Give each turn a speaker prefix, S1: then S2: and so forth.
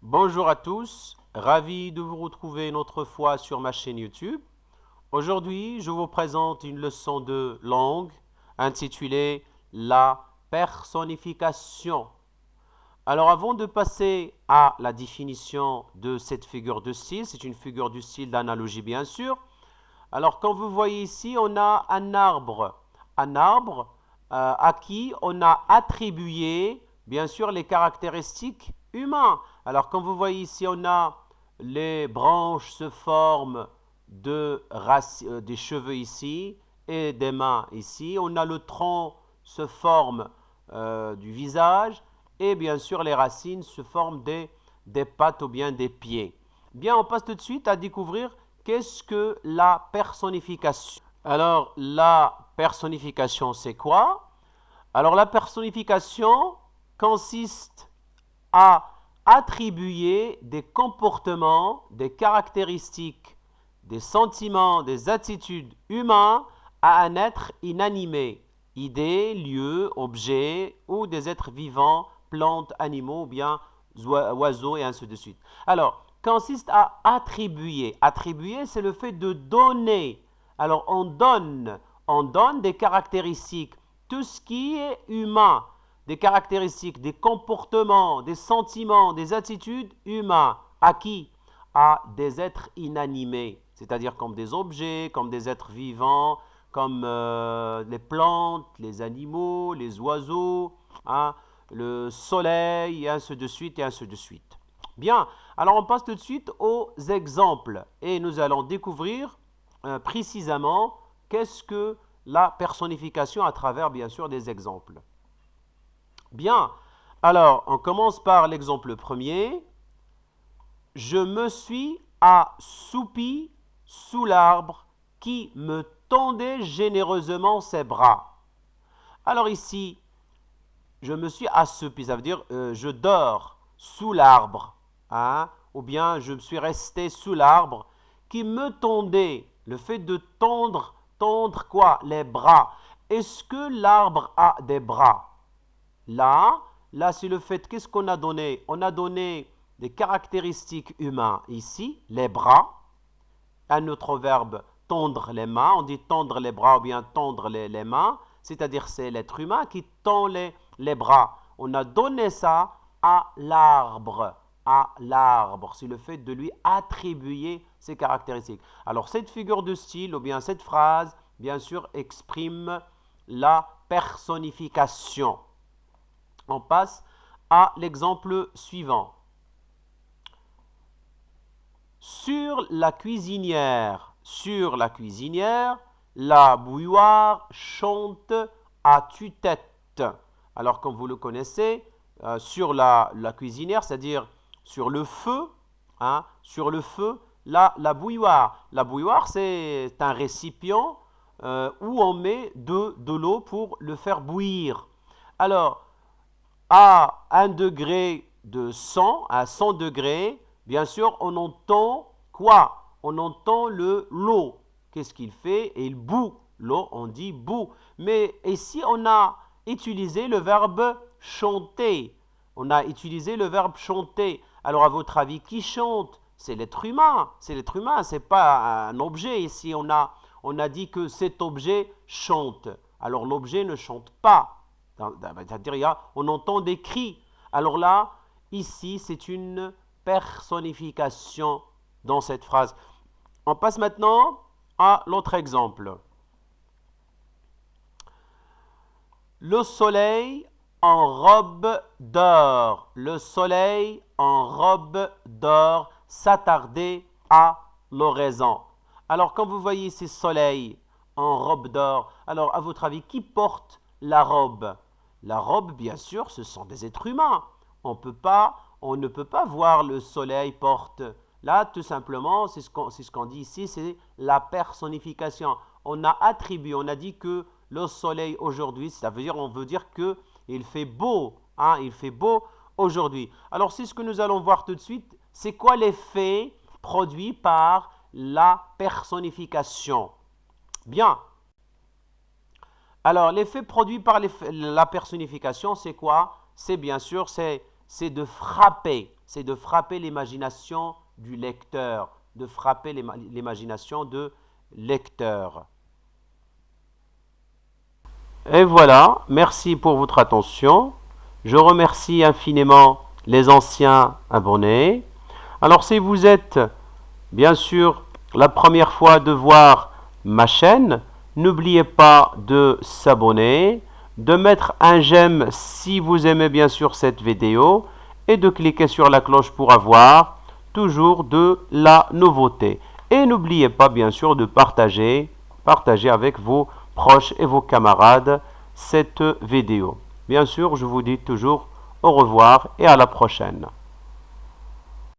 S1: Bonjour à tous, ravi de vous retrouver une autre fois sur ma chaîne YouTube. Aujourd'hui, je vous présente une leçon de langue intitulée La personnification. Alors avant de passer à la définition de cette figure de style, c'est une figure de style d'analogie bien sûr. Alors comme vous voyez ici, on a un arbre à qui on a attribué bien sûr les caractéristiques humaines. Alors comme vous voyez ici, on a les branches se forment des cheveux ici et des mains ici. On a le tronc se forme du visage et bien sûr les racines se forment des pattes ou bien des pieds. Bien, on passe tout de suite à découvrir qu'est-ce que la personnification. Alors, la personnification, c'est quoi? Alors, la personnification consiste à attribuer des comportements, des caractéristiques, des sentiments, des attitudes humains à un être inanimé, idées, lieux, objets ou des êtres vivants, plantes, animaux ou bien oiseaux et ainsi de suite. Alors, consiste à attribuer. Attribuer, c'est le fait de donner. Alors, on donne des caractéristiques. Tout ce qui est humain, des caractéristiques, des comportements, des sentiments, des attitudes humains. À qui? À des êtres inanimés, c'est-à-dire comme des objets, comme des êtres vivants, comme les plantes, les animaux, les oiseaux, hein, le soleil, et ainsi de suite, et ainsi de suite. Bien, alors on passe tout de suite aux exemples et nous allons découvrir précisément qu'est-ce que la personnification à travers, bien sûr, des exemples. Bien, alors on commence par l'exemple premier. Je me suis assoupi sous l'arbre qui me tendait généreusement ses bras. Alors ici, je me suis assoupi, ça veut dire je dors sous l'arbre, hein, ou bien je suis resté sous l'arbre qui me tendait. Le fait de tendre quoi? Les bras. Est-ce que l'arbre a des bras? Là, là c'est le fait, qu'est-ce qu'on a donné? On a donné des caractéristiques humaines ici, les bras, un autre verbe, tendre les mains, on dit tendre les bras ou bien tendre les mains, c'est-à-dire c'est l'être humain qui tend les bras. On a donné ça à l'arbre, c'est le fait de lui attribuer ces caractéristiques. Alors cette figure de style ou bien cette phrase, bien sûr, exprime la personnification. On passe à l'exemple suivant. Sur la cuisinière, la bouilloire chante à tue-tête. Alors, comme vous le connaissez, sur la cuisinière, c'est-à-dire sur le feu, hein, sur le feu, la bouilloire. La bouilloire, c'est un récipient où on met de l'eau pour le faire bouillir. Alors, à 1 degré de 100, à 100 degrés, bien sûr, on entend quoi? On entend l'eau. Qu'est-ce qu'il fait? Il bout. L'eau, on dit bout. Mais ici, on a utilisé le verbe chanter. On a utilisé le verbe chanter. Alors, à votre avis, qui chante? C'est l'être humain. C'est l'être humain, c'est pas un objet. Ici, on a dit que cet objet chante. Alors, l'objet ne chante pas. C'est-à-dire, on entend des cris. Alors là, ici, c'est une personnification dans cette phrase. On passe maintenant à l'autre exemple. Le soleil en robe d'or. Le soleil en robe d'or s'attardait à l'horizon. Alors, quand vous voyez ces soleils en robe d'or, alors, à votre avis, qui porte la robe? La robe, bien sûr, ce sont des êtres humains. On ne peut pas voir le soleil porte. Là, tout simplement, c'est ce qu'on dit ici, c'est la personnification. On a attribué, on a dit que le soleil aujourd'hui, ça veut dire, on veut dire que il fait beau, hein, il fait beau aujourd'hui. Alors, c'est ce que nous allons voir tout de suite. C'est quoi l'effet produit par la personnification? Bien. Alors, l'effet produit par la personnification, c'est quoi? C'est bien sûr, c'est de frapper. c'est de frapper l'imagination du lecteur, de frapper l'imagination de lecteur. Et voilà, merci pour votre attention. Je remercie infiniment les anciens abonnés. Alors si vous êtes bien sûr la première fois de voir ma chaîne, n'oubliez pas de s'abonner, de mettre un j'aime si vous aimez bien sûr cette vidéo et de cliquer sur la cloche pour avoir toujours de la nouveauté. Et n'oubliez pas bien sûr de partager avec vos proches et vos camarades cette vidéo. Bien sûr, je vous dis toujours au revoir et à la prochaine.